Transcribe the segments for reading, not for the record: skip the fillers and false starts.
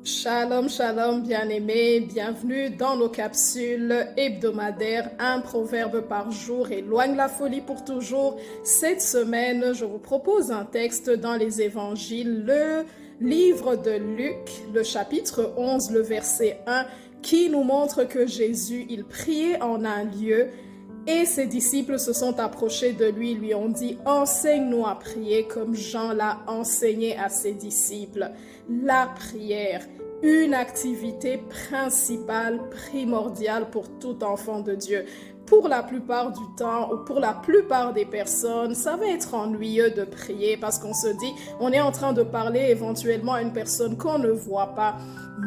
Shalom, shalom, bien-aimés, bienvenue dans nos capsules hebdomadaires. Un proverbe par jour éloigne la folie pour toujours. Cette semaine, je vous propose un texte dans les évangiles, le livre de Luc, le chapitre 11, le verset 1, qui nous montre que Jésus, il priait en un lieu et ses disciples se sont approchés de lui ont dit « Enseigne-nous à prier comme Jean l'a enseigné à ses disciples. » La prière, une activité principale, primordiale pour tout enfant de Dieu. Pour la plupart du temps ou pour la plupart des personnes, ça va être ennuyeux de prier parce qu'on se dit, on est en train de parler éventuellement à une personne qu'on ne voit pas.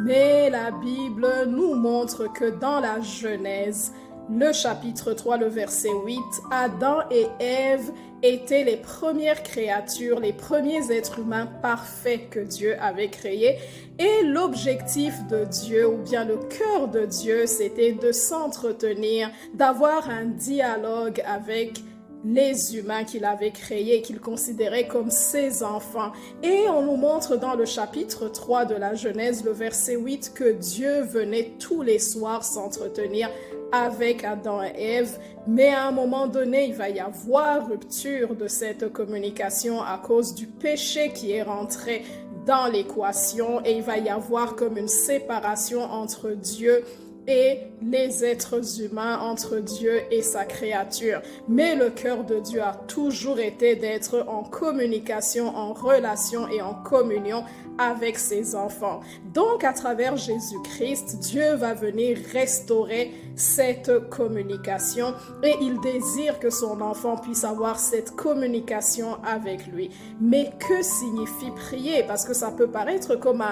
Mais la Bible nous montre que dans la Genèse, le chapitre 3, le verset 8, Adam et Ève étaient les premières créatures, les premiers êtres humains parfaits que Dieu avait créés. Et l'objectif de Dieu, ou bien le cœur de Dieu, c'était de s'entretenir, d'avoir un dialogue avec les humains qu'il avait créés, qu'il considérait comme ses enfants. Et on nous montre dans le chapitre 3 de la Genèse, le verset 8, que Dieu venait tous les soirs s'entretenir avec Adam et Ève, mais à un moment donné, il va y avoir rupture de cette communication à cause du péché qui est rentré dans l'équation et il va y avoir comme une séparation entre Dieu et les êtres humains, entre Dieu et sa créature. Mais le cœur de Dieu a toujours été d'être en communication, en relation et en communion avec ses enfants. Donc, à travers Jésus-Christ, Dieu va venir restaurer cette communication et il désire que son enfant puisse avoir cette communication avec lui. Mais que signifie prier? Parce que ça peut paraître comme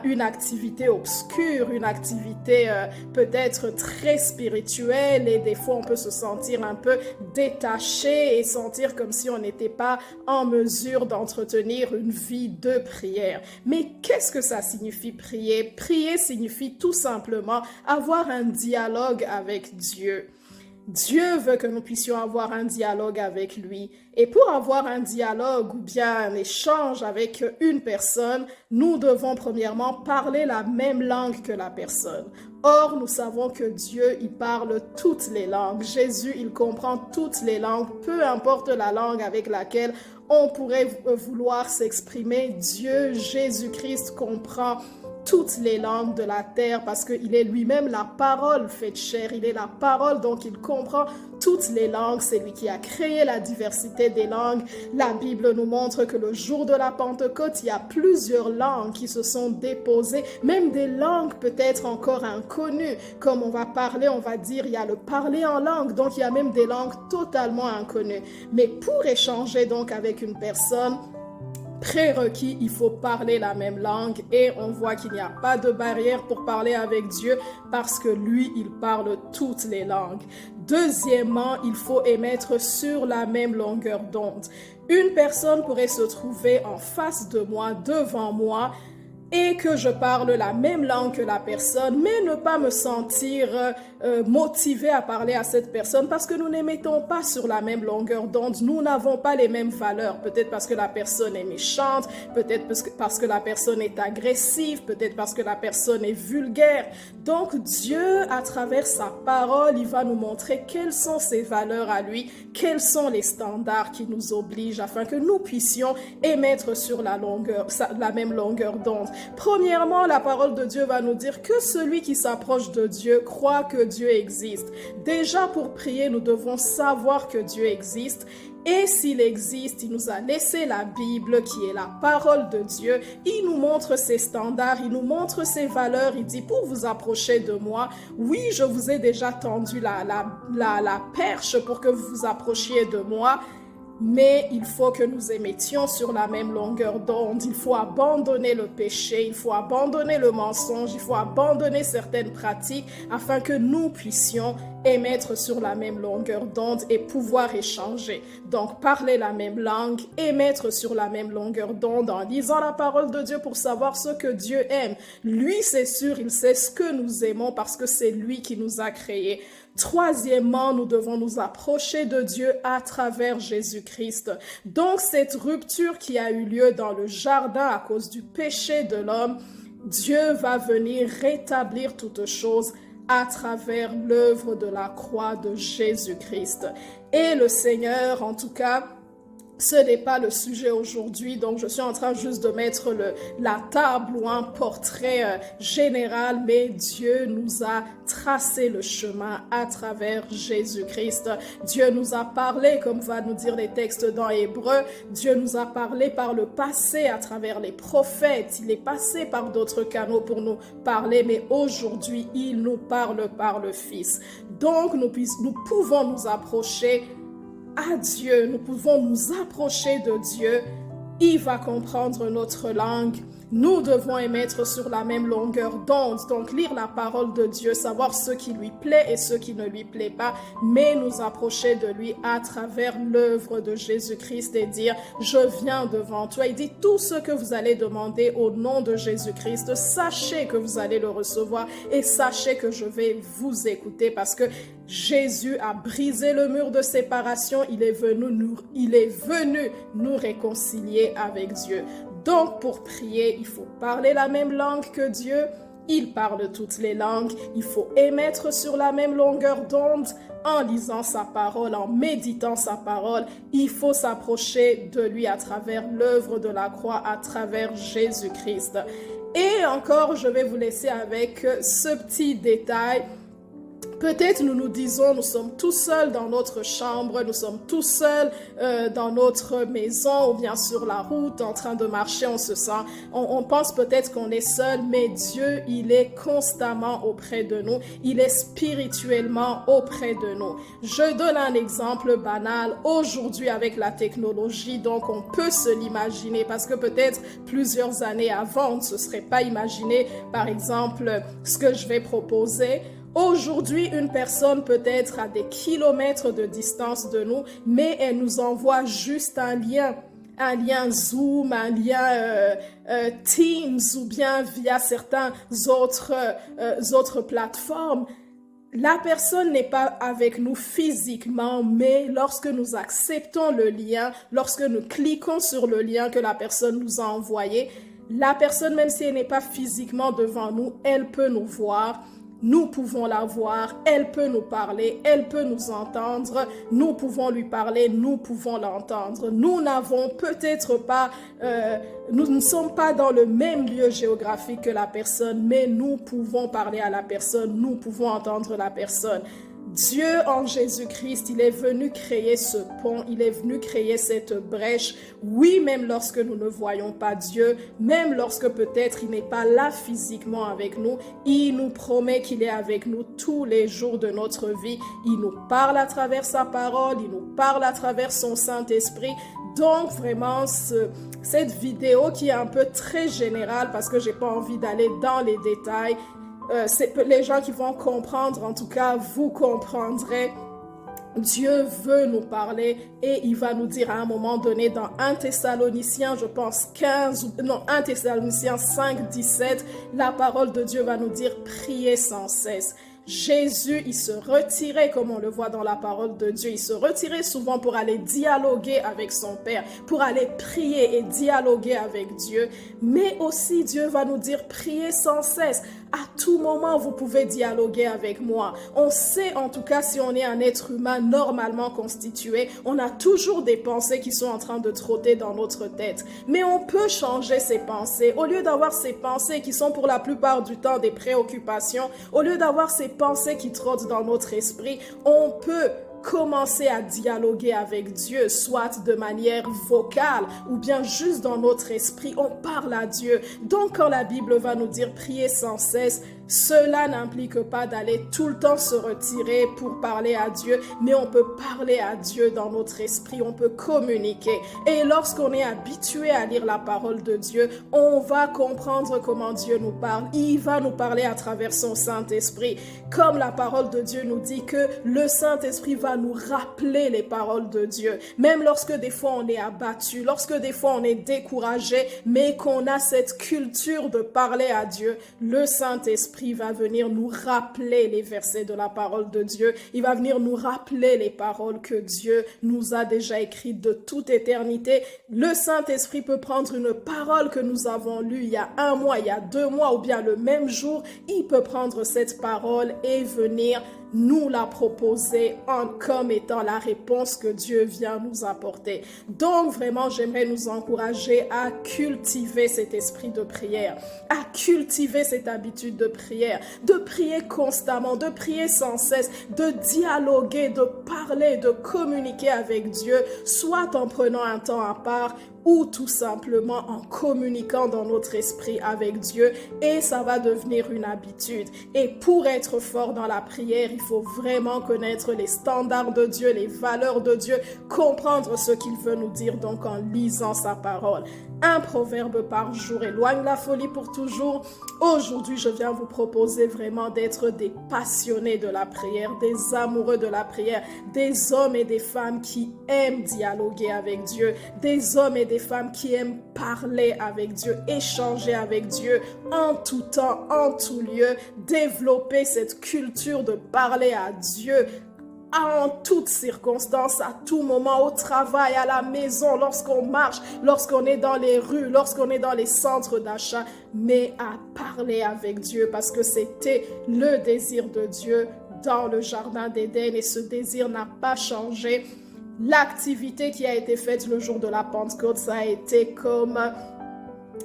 une activité obscure, une activité peut-être très spirituelle et des fois on peut se sentir un peu détaché et sentir comme si on n'était pas en mesure d'entretenir une vie de prière. Mais qu'est-ce que ça signifie prier? Prier signifie tout simplement avoir un dialogue avec Dieu. Dieu veut que nous puissions avoir un dialogue avec lui. Et pour avoir un dialogue ou bien un échange avec une personne, nous devons premièrement parler la même langue que la personne. Or, nous savons que Dieu, il parle toutes les langues. Jésus, il comprend toutes les langues, peu importe la langue avec laquelle on pourrait vouloir s'exprimer. Dieu, Jésus-Christ comprend toutes les langues de la terre parce qu'il est lui-même la parole faite chair, il est la parole, donc il comprend toutes les langues, c'est lui qui a créé la diversité des langues. La Bible nous montre que le jour de la Pentecôte, il y a plusieurs langues qui se sont déposées, même des langues peut-être encore inconnues, comme on va parler, on va dire, il y a le parler en langue, donc il y a même des langues totalement inconnues. Mais pour échanger donc avec une personne, prérequis, il faut parler la même langue et on voit qu'il n'y a pas de barrière pour parler avec Dieu parce que lui, il parle toutes les langues. Deuxièmement, il faut émettre sur la même longueur d'onde. Une personne pourrait se trouver en face de moi, devant moi, et que je parle la même langue que la personne, mais ne pas me sentir motivé à parler à cette personne parce que nous n'émettons pas sur la même longueur d'onde, nous n'avons pas les mêmes valeurs, peut-être parce que la personne est méchante, peut-être parce que la personne est agressive, peut-être parce que la personne est vulgaire. Donc Dieu, à travers sa parole, il va nous montrer quelles sont ses valeurs à lui, quels sont les standards qui nous obligent afin que nous puissions émettre sur la même longueur d'onde. Premièrement, la parole de Dieu va nous dire que celui qui s'approche de Dieu croit que Dieu existe. Déjà, pour prier, nous devons savoir que Dieu existe. Et s'il existe, il nous a laissé la Bible qui est la parole de Dieu. Il nous montre ses standards, il nous montre ses valeurs. Il dit, pour vous approcher de moi, oui, je vous ai déjà tendu la perche pour que vous vous approchiez de moi. Mais il faut que nous émettions sur la même longueur d'onde. Il faut abandonner le péché, il faut abandonner le mensonge, il faut abandonner certaines pratiques afin que nous puissions émettre sur la même longueur d'onde et pouvoir échanger. Donc, parler la même langue, émettre sur la même longueur d'onde en lisant la parole de Dieu pour savoir ce que Dieu aime. Lui, c'est sûr, il sait ce que nous aimons parce que c'est lui qui nous a créés. Troisièmement, nous devons nous approcher de Dieu à travers Jésus-Christ. Donc, cette rupture qui a eu lieu dans le jardin à cause du péché de l'homme, Dieu va venir rétablir toutes choses à travers l'œuvre de la croix de Jésus-Christ. Et le Seigneur, en tout cas, ce n'est pas le sujet aujourd'hui, donc je suis en train juste de mettre la table ou un portrait général, mais Dieu nous a tracé le chemin à travers Jésus-Christ. Dieu nous a parlé, comme va nous dire les textes dans Hébreux, Dieu nous a parlé par le passé à travers les prophètes, il est passé par d'autres canaux pour nous parler, mais aujourd'hui, il nous parle par le Fils. Donc, nous pouvons nous approcher à Dieu, nous pouvons nous approcher de Dieu, il va comprendre notre langue. Nous devons émettre sur la même longueur d'onde, donc lire la parole de Dieu, savoir ce qui lui plaît et ce qui ne lui plaît pas, mais nous approcher de lui à travers l'œuvre de Jésus-Christ et dire, je viens devant toi. Il dit, tout ce que vous allez demander au nom de Jésus-Christ, sachez que vous allez le recevoir et sachez que je vais vous écouter parce que Jésus a brisé le mur de séparation, il est venu nous réconcilier avec Dieu. Donc, pour prier, il faut parler la même langue que Dieu. Il parle toutes les langues. Il faut émettre sur la même longueur d'onde en lisant sa parole, en méditant sa parole. Il faut s'approcher de lui à travers l'œuvre de la croix, à travers Jésus-Christ. Et encore, je vais vous laisser avec ce petit détail. Peut-être nous nous disons, nous sommes tout seuls dans notre chambre, nous sommes tout seuls dans notre maison ou bien sur la route en train de marcher, on pense peut-être qu'on est seul, mais Dieu, il est constamment auprès de nous, il est spirituellement auprès de nous. Je donne un exemple banal, aujourd'hui avec la technologie, donc on peut se l'imaginer parce que peut-être plusieurs années avant, on ne se serait pas imaginé, par exemple, ce que je vais proposer. Aujourd'hui, une personne peut être à des kilomètres de distance de nous, mais elle nous envoie juste un lien Zoom, un lien Teams ou bien via certaines autres plateformes. La personne n'est pas avec nous physiquement, mais lorsque nous acceptons le lien, lorsque nous cliquons sur le lien que la personne nous a envoyé, la personne, même si elle n'est pas physiquement devant nous, elle peut nous voir. Nous pouvons la voir, elle peut nous parler, elle peut nous entendre, nous pouvons lui parler, nous pouvons l'entendre. Nous n'avons peut-être pas, nous ne sommes pas dans le même lieu géographique que la personne, mais nous pouvons parler à la personne, nous pouvons entendre la personne. Dieu en Jésus-Christ, il est venu créer ce pont, il est venu créer cette brèche. Oui, même lorsque nous ne voyons pas Dieu, même lorsque peut-être il n'est pas là physiquement avec nous, il nous promet qu'il est avec nous tous les jours de notre vie. Il nous parle à travers sa parole, il nous parle à travers son Saint-Esprit. Donc vraiment, cette vidéo qui est un peu très générale parce que j'ai pas envie d'aller dans les détails, les gens qui vont comprendre, en tout cas, vous comprendrez. Dieu veut nous parler et il va nous dire à un moment donné dans 1 Thessaloniciens, je pense 1 Thessaloniciens 5, 17, la parole de Dieu va nous dire priez sans cesse. Jésus, il se retirait, comme on le voit dans la parole de Dieu, il se retirait souvent pour aller dialoguer avec son Père, pour aller prier et dialoguer avec Dieu. Mais aussi, Dieu va nous dire, priez sans cesse. À tout moment, vous pouvez dialoguer avec moi. On sait, en tout cas, si on est un être humain normalement constitué, on a toujours des pensées qui sont en train de trotter dans notre tête. Mais on peut changer ces pensées. Au lieu d'avoir ces pensées qui sont pour la plupart du temps des préoccupations, au lieu d'avoir ces pensées qui trottent dans notre esprit, on peut commencer à dialoguer avec Dieu, soit de manière vocale ou bien juste dans notre esprit, on parle à Dieu. Donc quand la Bible va nous dire prier sans cesse, cela n'implique pas d'aller tout le temps se retirer pour parler à Dieu, mais on peut parler à Dieu dans notre esprit, on peut communiquer. Et lorsqu'on est habitué à lire la parole de Dieu, on va comprendre comment Dieu nous parle. Il va nous parler à travers son Saint-Esprit. Comme la parole de Dieu nous dit que le Saint-Esprit va nous rappeler les paroles de Dieu. Même lorsque des fois on est abattu, lorsque des fois on est découragé, mais qu'on a cette culture de parler à Dieu, le Saint-Esprit Saint-Esprit va venir nous rappeler les versets de la parole de Dieu. Il va venir nous rappeler les paroles que Dieu nous a déjà écrites de toute éternité. Le Saint-Esprit peut prendre une parole que nous avons lue il y a 1 mois, il y a 2 mois ou bien le même jour. Il peut prendre cette parole et venir nous la proposer comme étant la réponse que Dieu vient nous apporter. Donc vraiment, j'aimerais nous encourager à cultiver cet esprit de prière, à cultiver cette habitude de prier constamment, de prier sans cesse, de dialoguer, de parler, de communiquer avec Dieu, soit en prenant un temps à part, ou tout simplement en communiquant dans notre esprit avec Dieu, et ça va devenir une habitude. Et pour être fort dans la prière, il faut vraiment connaître les standards de Dieu, les valeurs de Dieu, comprendre ce qu'il veut nous dire donc en lisant sa parole. Un proverbe par jour éloigne la folie pour toujours. Aujourd'hui, je viens vous proposer vraiment d'être des passionnés de la prière, des amoureux de la prière, des hommes et des femmes qui aiment dialoguer avec Dieu, des hommes et des femmes qui aiment parler avec Dieu, échanger avec Dieu en tout temps, en tout lieu, développer cette culture de parler à Dieu en toutes circonstances, à tout moment, au travail, à la maison, lorsqu'on marche, lorsqu'on est dans les rues, lorsqu'on est dans les centres d'achat, mais à parler avec Dieu parce que c'était le désir de Dieu dans le jardin d'Éden et ce désir n'a pas changé. L'activité qui a été faite le jour de la Pentecôte, ça a été comme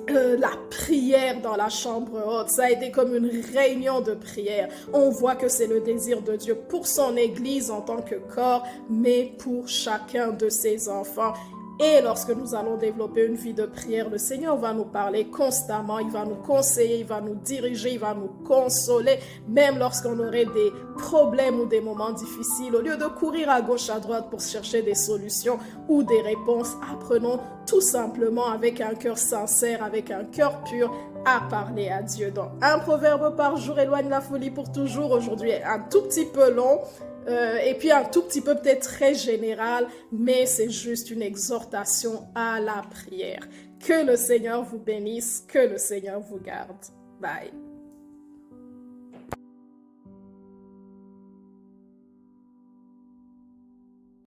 la prière dans la chambre haute, ça a été comme une réunion de prière. On voit que c'est le désir de Dieu pour son Église en tant que corps, mais pour chacun de ses enfants. Et lorsque nous allons développer une vie de prière, le Seigneur va nous parler constamment, il va nous conseiller, il va nous diriger, il va nous consoler, même lorsqu'on aurait des problèmes ou des moments difficiles. Au lieu de courir à gauche, à droite pour chercher des solutions ou des réponses, apprenons tout simplement avec un cœur sincère, avec un cœur pur, à parler à Dieu. Donc, un proverbe par jour éloigne la folie pour toujours. Aujourd'hui, un tout petit peu long. Et puis un tout petit peu peut-être très général, mais c'est juste une exhortation à la prière. Que le Seigneur vous bénisse, que le Seigneur vous garde. Bye.